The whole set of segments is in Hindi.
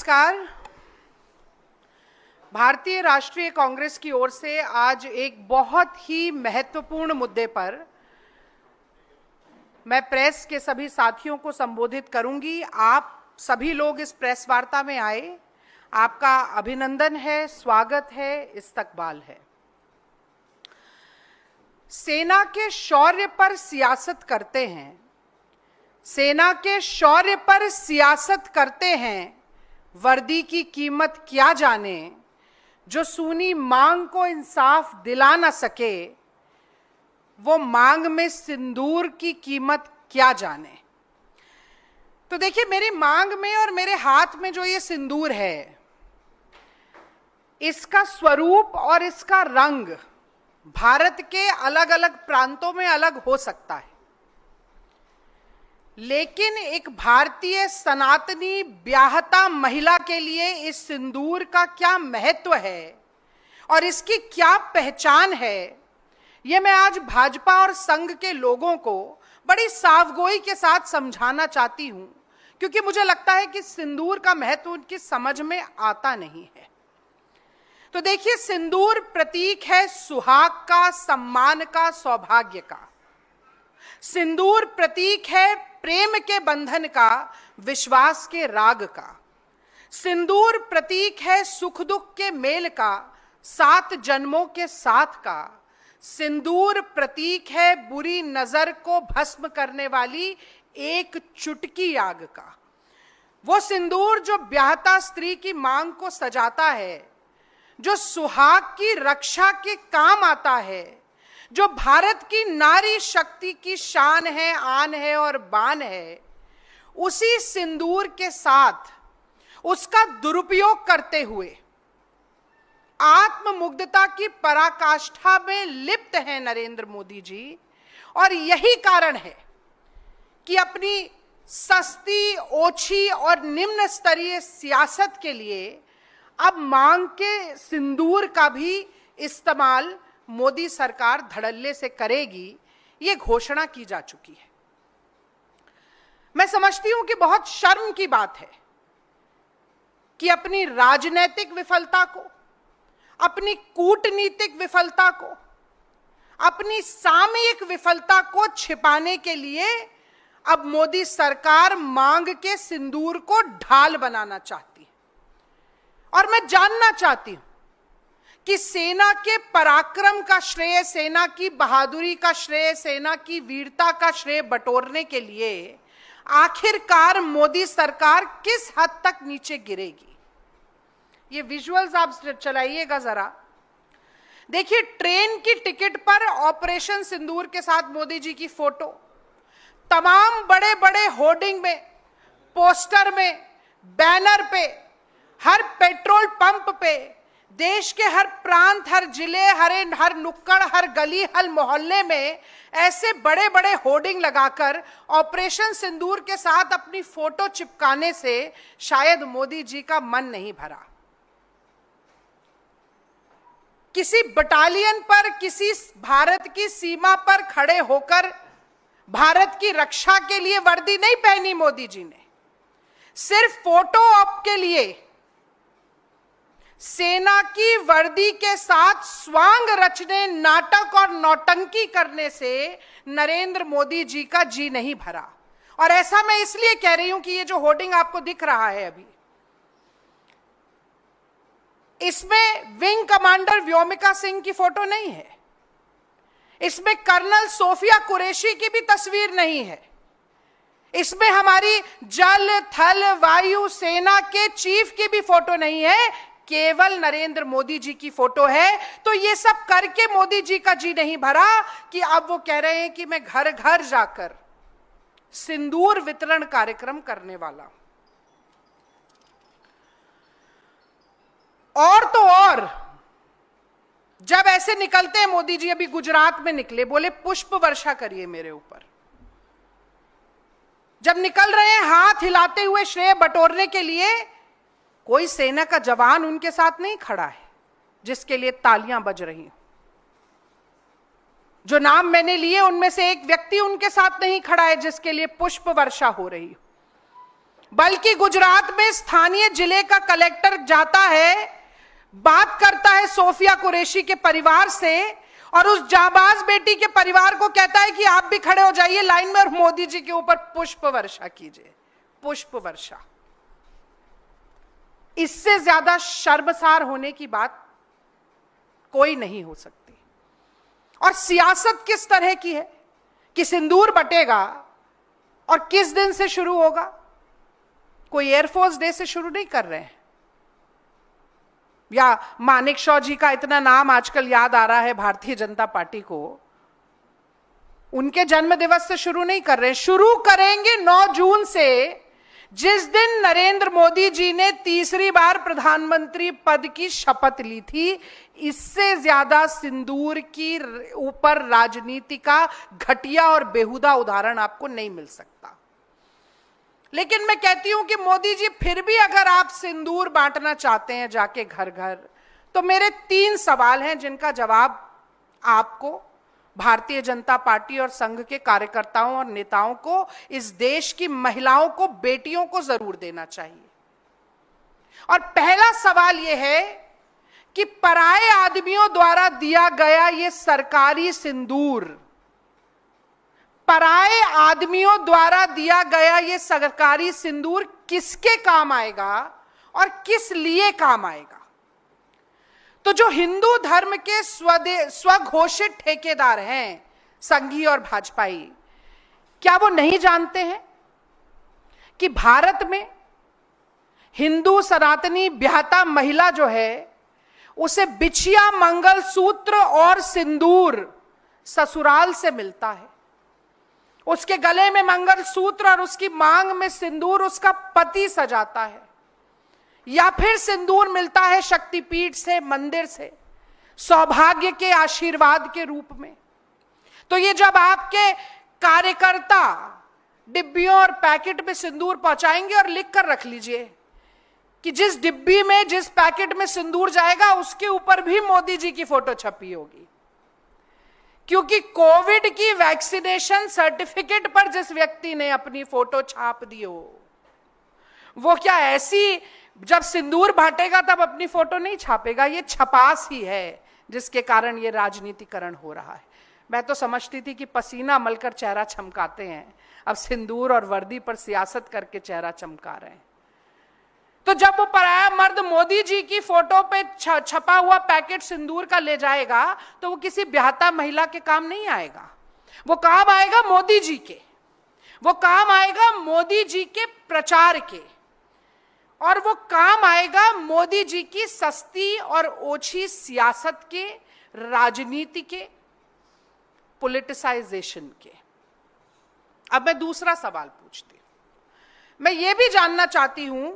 नमस्कार। भारतीय राष्ट्रीय कांग्रेस की ओर से आज एक बहुत ही महत्वपूर्ण मुद्दे पर मैं प्रेस के सभी साथियों को संबोधित करूंगी। आप सभी लोग इस प्रेस वार्ता में आए, आपका अभिनंदन है, स्वागत है, इस्तकबाल है। सेना के शौर्य पर सियासत करते हैं, सेना के शौर्य पर सियासत करते हैं, वर्दी की कीमत क्या जाने, जो सूनी मांग को इंसाफ दिला ना सके, वो मांग में सिंदूर की कीमत क्या जाने। तो देखिए, मेरी मांग में और मेरे हाथ में जो ये सिंदूर है, इसका स्वरूप और इसका रंग भारत के अलग अलग प्रांतों में अलग हो सकता है, लेकिन एक भारतीय सनातनी ब्याहता महिला के लिए इस सिंदूर का क्या महत्व है और इसकी क्या पहचान है, यह मैं आज भाजपा और संघ के लोगों को बड़ी सावगोई के साथ समझाना चाहती हूं, क्योंकि मुझे लगता है कि सिंदूर का महत्व उनकी समझ में आता नहीं है। तो देखिए, सिंदूर प्रतीक है सुहाग का, सम्मान का, सौभाग्य का। सिंदूर प्रतीक है प्रेम के बंधन का, विश्वास के राग का। सिंदूर प्रतीक है सुख दुख के मेल का, 7 जन्मों के साथ का। सिंदूर प्रतीक है बुरी नजर को भस्म करने वाली एक चुटकी आग का। वो सिंदूर जो ब्याहता स्त्री की मांग को सजाता है, जो सुहाग की रक्षा के काम आता है, जो भारत की नारी शक्ति की शान है, आन है और बान है, उसी सिंदूर के साथ उसका दुरुपयोग करते हुए आत्ममुग्धता की पराकाष्ठा में लिप्त हैं नरेंद्र मोदी जी। और यही कारण है कि अपनी सस्ती, ओछी और निम्न स्तरीय सियासत के लिए अब मांग के सिंदूर का भी इस्तेमाल मोदी सरकार धड़ल्ले से करेगी, ये घोषणा की जा चुकी है। मैं समझती हूं कि बहुत शर्म की बात है कि अपनी राजनीतिक विफलता को, अपनी कूटनीतिक विफलता को, अपनी सामयिक विफलता को छिपाने के लिए अब मोदी सरकार मांग के सिंदूर को ढाल बनाना चाहती है। और मैं जानना चाहती हूं कि सेना के पराक्रम का श्रेय, सेना की बहादुरी का श्रेय, सेना की वीरता का श्रेय बटोरने के लिए आखिरकार मोदी सरकार किस हद तक नीचे गिरेगी। ये विजुअल्स आप चलाइएगा जरा। देखिए, ट्रेन की टिकट पर ऑपरेशन सिंदूर के साथ मोदी जी की फोटो, तमाम बड़े बड़े होर्डिंग में, पोस्टर में, बैनर पे, हर पेट्रोल पंप पे, देश के हर प्रांत, हर जिले, हर नुक्कड़, हर गली, हर मोहल्ले में ऐसे बड़े बड़े होर्डिंग लगाकर ऑपरेशन सिंदूर के साथ अपनी फोटो चिपकाने से शायद मोदी जी का मन नहीं भरा। किसी बटालियन पर, किसी भारत की सीमा पर खड़े होकर भारत की रक्षा के लिए वर्दी नहीं पहनी मोदी जी ने, सिर्फ फोटो ऑप के लिए सेना की वर्दी के साथ स्वांग रचने, नाटक और नौटंकी करने से नरेंद्र मोदी जी का जी नहीं भरा। और ऐसा मैं इसलिए कह रही हूं कि ये जो होर्डिंग आपको दिख रहा है अभी, इसमें विंग कमांडर व्योमिका सिंह की फोटो नहीं है, इसमें कर्नल सोफिया कुरैशी की भी तस्वीर नहीं है, इसमें हमारी जल, थल, वायु सेना के चीफ की भी फोटो नहीं है, केवल नरेंद्र मोदी जी की फोटो है। तो ये सब करके मोदी जी का जी नहीं भरा कि अब वो कह रहे हैं कि मैं घर घर जाकर सिंदूर वितरण कार्यक्रम करने वाला हूं। और तो और, जब ऐसे निकलते हैं मोदी जी, अभी गुजरात में निकले, बोले पुष्प वर्षा करिए मेरे ऊपर। जब निकल रहे हैं हाथ हिलाते हुए श्रेय बटोरने के लिए, कोई सेना का जवान उनके साथ नहीं खड़ा है जिसके लिए तालियां बज रही हो। जो नाम मैंने लिए उनमें से एक व्यक्ति उनके साथ नहीं खड़ा है जिसके लिए पुष्प वर्षा हो रही हो। बल्कि गुजरात में स्थानीय जिले का कलेक्टर जाता है, बात करता है सोफिया कुरैशी के परिवार से और उस जाबाज बेटी के परिवार को कहता है कि आप भी खड़े हो जाइए लाइन में और मोदी जी के ऊपर पुष्प वर्षा कीजिए, पुष्प वर्षा। इससे ज्यादा शर्मसार होने की बात कोई नहीं हो सकती। और सियासत किस तरह की है कि सिंदूर बटेगा और किस दिन से शुरू होगा? कोई एयरफोर्स डे से शुरू नहीं कर रहे हैं, या मानेकशॉ जी का इतना नाम आजकल याद आ रहा है भारतीय जनता पार्टी को, उनके जन्म दिवस से शुरू नहीं कर रहे हैं। शुरू करेंगे 9 जून से, जिस दिन नरेंद्र मोदी जी ने तीसरी बार प्रधानमंत्री पद की शपथ ली थी। इससे ज्यादा सिंदूर की ऊपर राजनीति का घटिया और बेहुदा उदाहरण आपको नहीं मिल सकता। लेकिन मैं कहती हूं कि मोदी जी, फिर भी अगर आप सिंदूर बांटना चाहते हैं जाके घर घर, तो मेरे 3 सवाल हैं जिनका जवाब आपको, भारतीय जनता पार्टी और संघ के कार्यकर्ताओं और नेताओं को, इस देश की महिलाओं को, बेटियों को जरूर देना चाहिए। और पहला सवाल यह है कि पराये आदमियों द्वारा दिया गया यह सरकारी सिंदूर, पराये आदमियों द्वारा दिया गया यह सरकारी सिंदूर किसके काम आएगा और किस लिए काम आएगा? तो जो हिंदू धर्म के स्वघोषित ठेकेदार हैं, संघी और भाजपाई, क्या वो नहीं जानते हैं कि भारत में हिंदू सनातनी ब्याहता महिला जो है, उसे बिछिया, मंगलसूत्र और सिंदूर ससुराल से मिलता है। उसके गले में मंगलसूत्र और उसकी मांग में सिंदूर उसका पति सजाता है, या फिर सिंदूर मिलता है शक्तिपीठ से, मंदिर से, सौभाग्य के आशीर्वाद के रूप में। तो ये जब आपके कार्यकर्ता डिब्बियों और पैकेट में सिंदूर पहुंचाएंगे, और लिख कर रख लीजिए कि जिस डिब्बी में, जिस पैकेट में सिंदूर जाएगा उसके ऊपर भी मोदी जी की फोटो छपी होगी, क्योंकि कोविड की वैक्सीनेशन सर्टिफिकेट पर जिस व्यक्ति ने अपनी फोटो छाप दी हो, वो क्या ऐसी जब सिंदूर बांटेगा तब अपनी फोटो नहीं छापेगा? ये छपास ही है जिसके कारण ये राजनीतिकरण हो रहा है। मैं तो समझती थी कि पसीना मलकर चेहरा चमकाते हैं, अब सिंदूर और वर्दी पर सियासत करके चेहरा चमका रहे हैं। तो जब वो पराया मर्द मोदी जी की फोटो पे छपा हुआ पैकेट सिंदूर का ले जाएगा, तो वो किसी ब्याहता महिला के काम नहीं आएगा, वो काम आएगा मोदी जी के, वो काम आएगा मोदी जी के प्रचार के, और वो काम आएगा मोदी जी की सस्ती और ओछी सियासत के, राजनीति के, पॉलिटिसाइजेशन के। अब मैं दूसरा सवाल पूछती हूं। मैं ये भी जानना चाहती हूं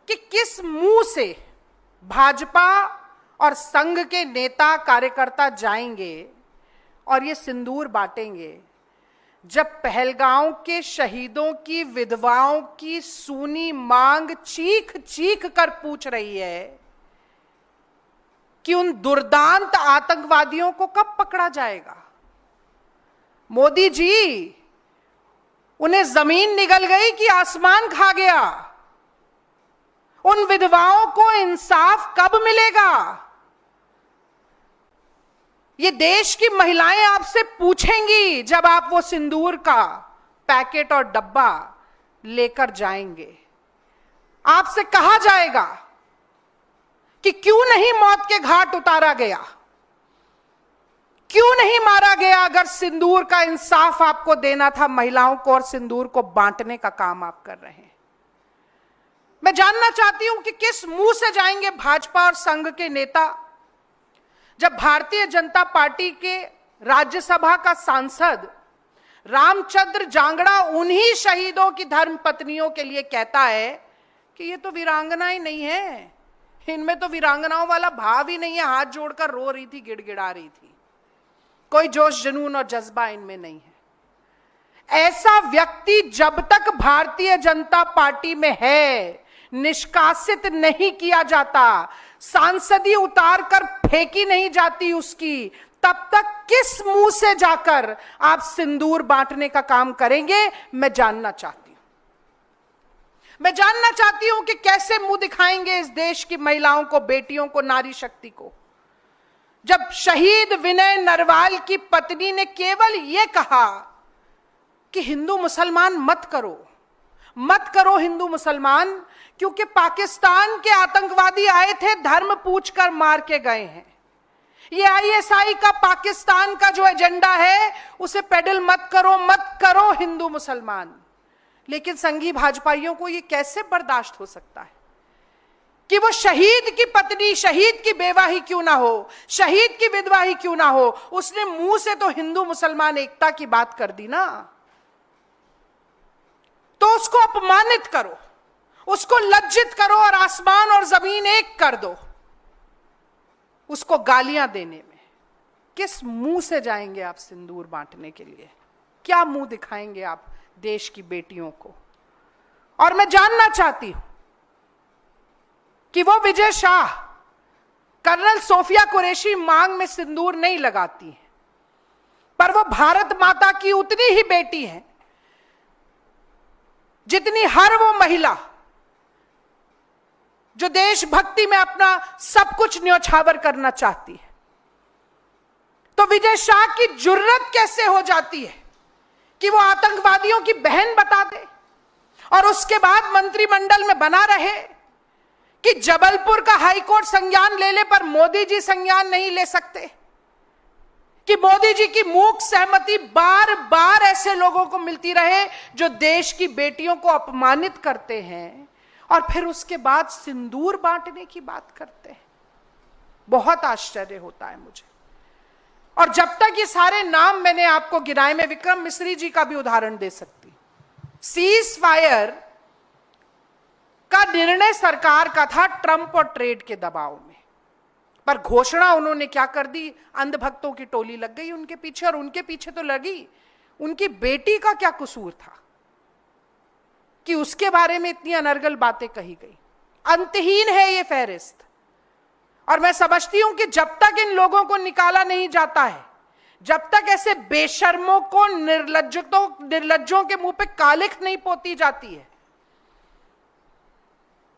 कि किस मुंह से भाजपा और संघ के नेता कार्यकर्ता जाएंगे और ये सिंदूर बांटेंगे, जब पहलगांव के शहीदों की विधवाओं की सूनी मांग चीख चीख कर पूछ रही है कि उन दुर्दांत आतंकवादियों को कब पकड़ा जाएगा? मोदी जी, उन्हें जमीन निगल गई कि आसमान खा गया? उन विधवाओं को इंसाफ कब मिलेगा? ये देश की महिलाएं आपसे पूछेंगी जब आप वो सिंदूर का पैकेट और डब्बा लेकर जाएंगे। आपसे कहा जाएगा कि क्यों नहीं मौत के घाट उतारा गया, क्यों नहीं मारा गया? अगर सिंदूर का इंसाफ आपको देना था महिलाओं को और सिंदूर को बांटने का काम आप कर रहे हैं। मैं जानना चाहती हूं कि किस मुंह से जाएंगे भाजपा और संघ के नेता, जब भारतीय जनता पार्टी के राज्यसभा का सांसद रामचंद्र जांगड़ा उन्हीं शहीदों की धर्म पत्नियों के लिए कहता है कि ये तो वीरांगना ही नहीं है, इनमें तो वीरांगनाओं वाला भाव ही नहीं है, हाथ जोड़कर रो रही थी, गिड़गिड़ा रही थी, कोई जोश जुनून और जज्बा इनमें नहीं है। ऐसा व्यक्ति जब तक भारतीय जनता पार्टी में है, निष्कासित नहीं किया जाता, सांसदी उतार कर फेंकी नहीं जाती उसकी, तब तक किस मुंह से जाकर आप सिंदूर बांटने का काम करेंगे, मैं जानना चाहती हूं। मैं जानना चाहती हूं कि कैसे मुंह दिखाएंगे इस देश की महिलाओं को, बेटियों को, नारी शक्ति को, जब शहीद विनय नरवाल की पत्नी ने केवल यह कहा कि हिंदू मुसलमान मत करो हिंदू मुसलमान, क्योंकि पाकिस्तान के आतंकवादी आए थे, धर्म पूछकर मार के गए हैं। ये आईएसआई का पाकिस्तान का जो एजेंडा है उसे पेडल मत करो हिंदू मुसलमान। लेकिन संघी भाजपाइयों को ये कैसे बर्दाश्त हो सकता है कि वो शहीद की पत्नी, शहीद की बेवा ही क्यों ना हो, शहीद की विधवा ही क्यों ना हो, उसने मुंह से तो हिंदू मुसलमान एकता की बात कर दी ना। तो उसको अपमानित करो, उसको लज्जित करो और आसमान और जमीन एक कर दो। उसको गालियां देने में किस मुंह से जाएंगे आप सिंदूर बांटने के लिए? क्या मुंह दिखाएंगे आप देश की बेटियों को? और मैं जानना चाहती हूं कि वो विजय शाह, कर्नल सोफिया कुरैशी मांग में सिंदूर नहीं लगाती है, पर वो भारत माता की उतनी ही बेटी है जितनी हर वो महिला जो देशभक्ति में अपना सब कुछ न्यौछावर करना चाहती है। तो विजय शाह की जुर्रत कैसे हो जाती है कि वो आतंकवादियों की बहन बता दे और उसके बाद मंत्रिमंडल में बना रहे कि जबलपुर का हाईकोर्ट संज्ञान ले ले पर मोदी जी संज्ञान नहीं ले सकते, कि मोदी जी की मूक सहमति बार बार ऐसे लोगों को मिलती रहे जो देश की बेटियों को अपमानित करते हैं और फिर उसके बाद सिंदूर बांटने की बात करते हैं। बहुत आश्चर्य होता है मुझे। और जब तक ये सारे नाम मैंने आपको गिनाए, मैं विक्रम मिश्री जी का भी उदाहरण दे सकती हूं। सीज फायर का निर्णय सरकार का था ट्रंप और ट्रेड के दबाव में, पर घोषणा उन्होंने क्या कर दी? अंधभक्तों की टोली लग गई उनके पीछे, और उनके पीछे तो लगी, उनकी बेटी का क्या कसूर था कि उसके बारे में इतनी अनर्गल बातें कही गई? अंतहीन है ये फहरिस्त। और मैं समझती हूं कि जब तक इन लोगों को निकाला नहीं जाता है, जब तक ऐसे बेशर्मों को, निर्लज्जों के मुंह पे कालिख नहीं पोती जाती है,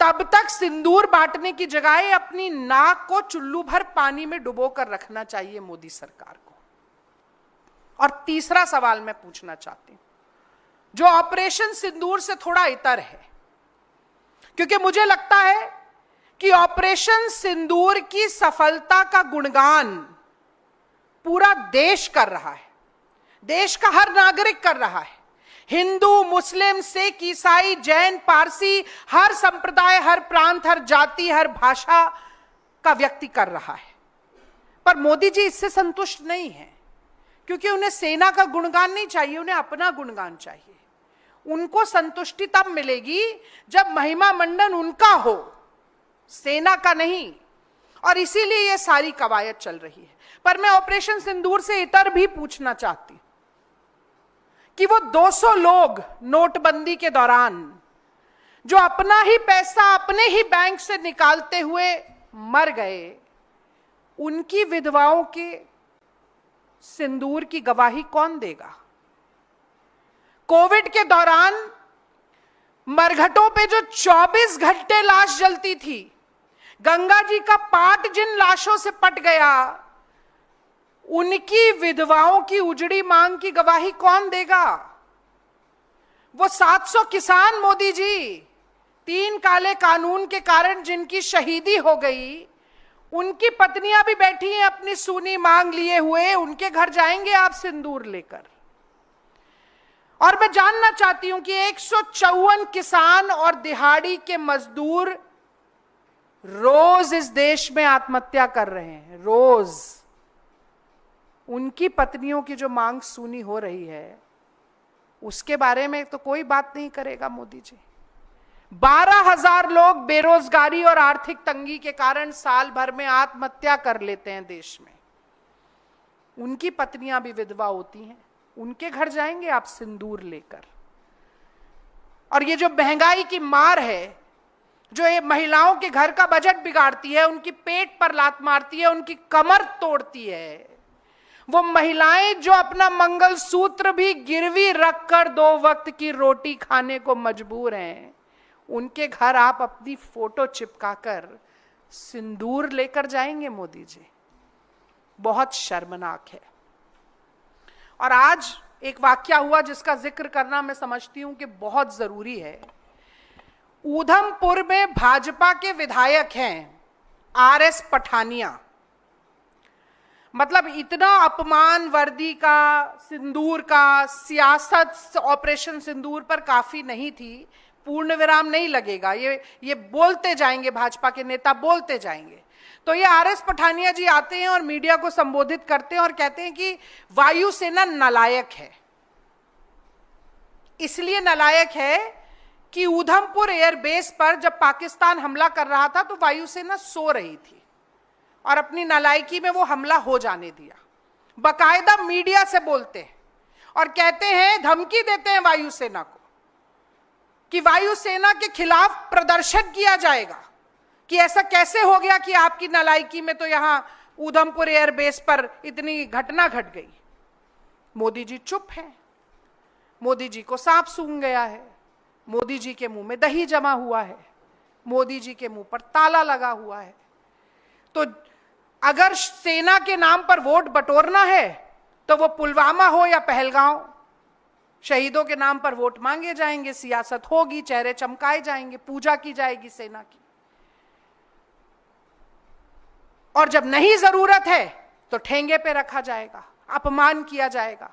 तब तक सिंदूर बांटने की जगह अपनी नाक को चुल्लू भर पानी में डुबो कर रखना चाहिए मोदी सरकार को। और तीसरा सवाल मैं पूछना चाहती हूं, जो ऑपरेशन सिंदूर से थोड़ा इतर है, क्योंकि मुझे लगता है कि ऑपरेशन सिंदूर की सफलता का गुणगान पूरा देश कर रहा है, देश का हर नागरिक कर रहा है। हिंदू, मुस्लिम, सिख, ईसाई, जैन, पारसी, हर संप्रदाय, हर प्रांत, हर जाति, हर भाषा का व्यक्ति कर रहा है। पर मोदी जी इससे संतुष्ट नहीं है, क्योंकि उन्हें सेना का गुणगान नहीं चाहिए, उन्हें अपना गुणगान चाहिए। उनको संतुष्टि तब मिलेगी जब महिमा मंडन उनका हो, सेना का नहीं। और इसीलिए यह सारी कवायद चल रही है। पर मैं ऑपरेशन सिंदूर से इतर भी पूछना चाहती हूं कि वो 200 लोग नोटबंदी के दौरान जो अपना ही पैसा अपने ही बैंक से निकालते हुए मर गए, उनकी विधवाओं के सिंदूर की गवाही कौन देगा? कोविड के दौरान मरघटों पे जो 24 घंटे लाश जलती थी, गंगा जी का पाट जिन लाशों से पट गया, उनकी विधवाओं की उजड़ी मांग की गवाही कौन देगा? वो 700 किसान मोदी जी, 3 काले कानून के कारण जिनकी शहीदी हो गई, उनकी पत्नियां भी बैठी हैं अपनी सूनी मांग लिए हुए, उनके घर जाएंगे आप सिंदूर लेकर? और मैं जानना चाहती हूं कि 154 किसान और दिहाड़ी के मजदूर रोज इस देश में आत्महत्या कर रहे हैं, रोज। उनकी पत्नियों की जो मांग सुनी हो रही है, उसके बारे में तो कोई बात नहीं करेगा मोदी जी। 12,000 लोग बेरोजगारी और आर्थिक तंगी के कारण साल भर में आत्महत्या कर लेते हैं देश में। उनकी पत्नियां भी विधवा होती हैं, उनके घर जाएंगे आप सिंदूर लेकर? और ये जो महंगाई की मार है, जो ये महिलाओं के घर का बजट बिगाड़ती है, उनकी पेट पर लात मारती है, उनकी कमर तोड़ती है, वो महिलाएं जो अपना मंगलसूत्र भी गिरवी रखकर 2 वक्त की रोटी खाने को मजबूर हैं, उनके घर आप अपनी फोटो चिपकाकर सिंदूर लेकर जाएंगे मोदी जी? बहुत शर्मनाक है। और आज एक वाकया हुआ जिसका जिक्र करना मैं समझती हूं कि बहुत जरूरी है। ऊधमपुर में भाजपा के विधायक हैं आरएस पठानिया। मतलब इतना अपमान वर्दी का, सिंदूर का, सियासत ऑपरेशन सिंदूर पर काफी नहीं थी, पूर्ण विराम नहीं लगेगा, ये बोलते जाएंगे, भाजपा के नेता बोलते जाएंगे। तो ये आरएस पठानिया जी आते हैं और मीडिया को संबोधित करते हैं और कहते हैं कि वायुसेना नालायक है। इसलिए नालायक है कि ऊधमपुर एयरबेस पर जब पाकिस्तान हमला कर रहा था तो वायुसेना सो रही थी और अपनी नालायकी में वो हमला हो जाने दिया। बकायदा मीडिया से बोलते हैं और कहते हैं, धमकी देते हैं वायुसेना को कि वायुसेना के खिलाफ प्रदर्शन किया जाएगा कि ऐसा कैसे हो गया कि आपकी नालायकी में तो यहां ऊधमपुर एयरबेस पर इतनी घटना घट गई। मोदी जी चुप हैं। मोदी जी को सांप सूंघ गया है, मोदी जी के मुंह में दही जमा हुआ है, मोदी जी के मुंह पर ताला लगा हुआ है। तो अगर सेना के नाम पर वोट बटोरना है तो वो पुलवामा हो या पहलगांव, शहीदों के नाम पर वोट मांगे जाएंगे, सियासत होगी, चेहरे चमकाए जाएंगे, पूजा की जाएगी सेना की। और जब नहीं जरूरत है तो ठेंगे पे रखा जाएगा, अपमान किया जाएगा।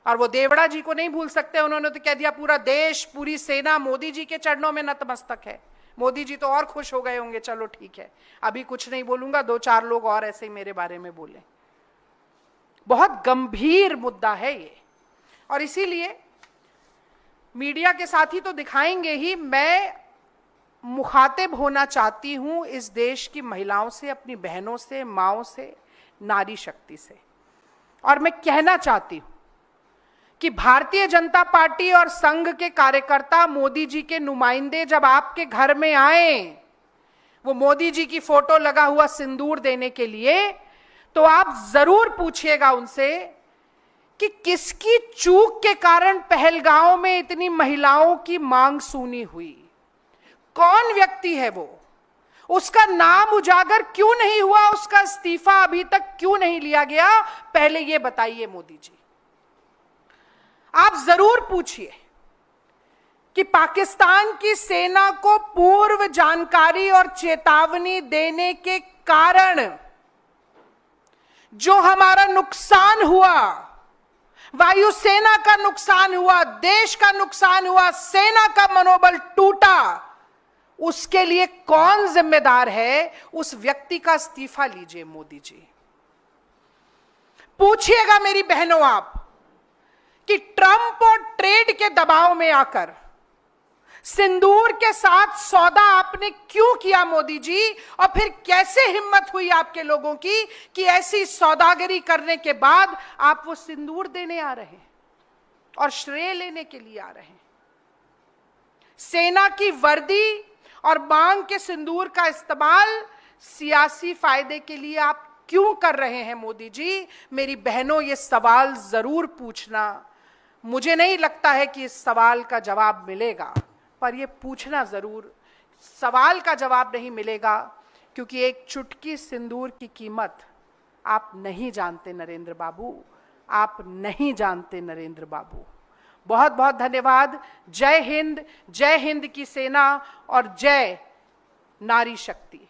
और वो देवड़ा जी को नहीं भूल सकते, उन्होंने तो कह दिया पूरा देश, पूरी सेना मोदी जी के चरणों में नतमस्तक है। मोदी जी तो और खुश हो गए होंगे, चलो ठीक है अभी कुछ नहीं बोलूंगा, 2-4 लोग और ऐसे ही मेरे बारे में बोले। बहुत गंभीर मुद्दा है ये, और इसीलिए मीडिया के साथी तो दिखाएंगे ही। मैं मुखातिब होना चाहती हूं इस देश की महिलाओं से, अपनी बहनों से, माओं से, नारी शक्ति से, और मैं कहना चाहती हूं कि भारतीय जनता पार्टी और संघ के कार्यकर्ता मोदी जी के नुमाइंदे जब आपके घर में आए वो मोदी जी की फोटो लगा हुआ सिंदूर देने के लिए, तो आप जरूर पूछिएगा उनसे कि किसकी चूक के कारण पहलगांव में इतनी महिलाओं की मांग सूनी हुई। कौन व्यक्ति है वो? उसका नाम उजागर क्यों नहीं हुआ? उसका इस्तीफा अभी तक क्यों नहीं लिया गया? पहले ये बताइए मोदी जी। आप जरूर पूछिए कि पाकिस्तान की सेना को पूर्व जानकारी और चेतावनी देने के कारण जो हमारा नुकसान हुआ, वायुसेना का नुकसान हुआ, देश का नुकसान हुआ, सेना का मनोबल टूटा, उसके लिए कौन जिम्मेदार है? उस व्यक्ति का इस्तीफा लीजिए मोदी जी। पूछिएगा मेरी बहनों आप कि ट्रंप और ट्रेड के दबाव में आकर सिंदूर के साथ सौदा आपने क्यों किया मोदी जी? और फिर कैसे हिम्मत हुई आपके लोगों की कि ऐसी सौदागरी करने के बाद आप वो सिंदूर देने आ रहे हैं और श्रेय लेने के लिए आ रहे हैं? सेना की वर्दी और मांग के सिंदूर का इस्तेमाल सियासी फायदे के लिए आप क्यों कर रहे हैं मोदी जी? मेरी बहनों, ये सवाल जरूर पूछना। मुझे नहीं लगता है कि इस सवाल का जवाब मिलेगा, पर यह पूछना जरूर। सवाल का जवाब नहीं मिलेगा क्योंकि एक चुटकी सिंदूर की कीमत आप नहीं जानते नरेंद्र बाबू, आप नहीं जानते नरेंद्र बाबू। बहुत बहुत धन्यवाद। जय हिंद की सेना और जय नारी शक्ति।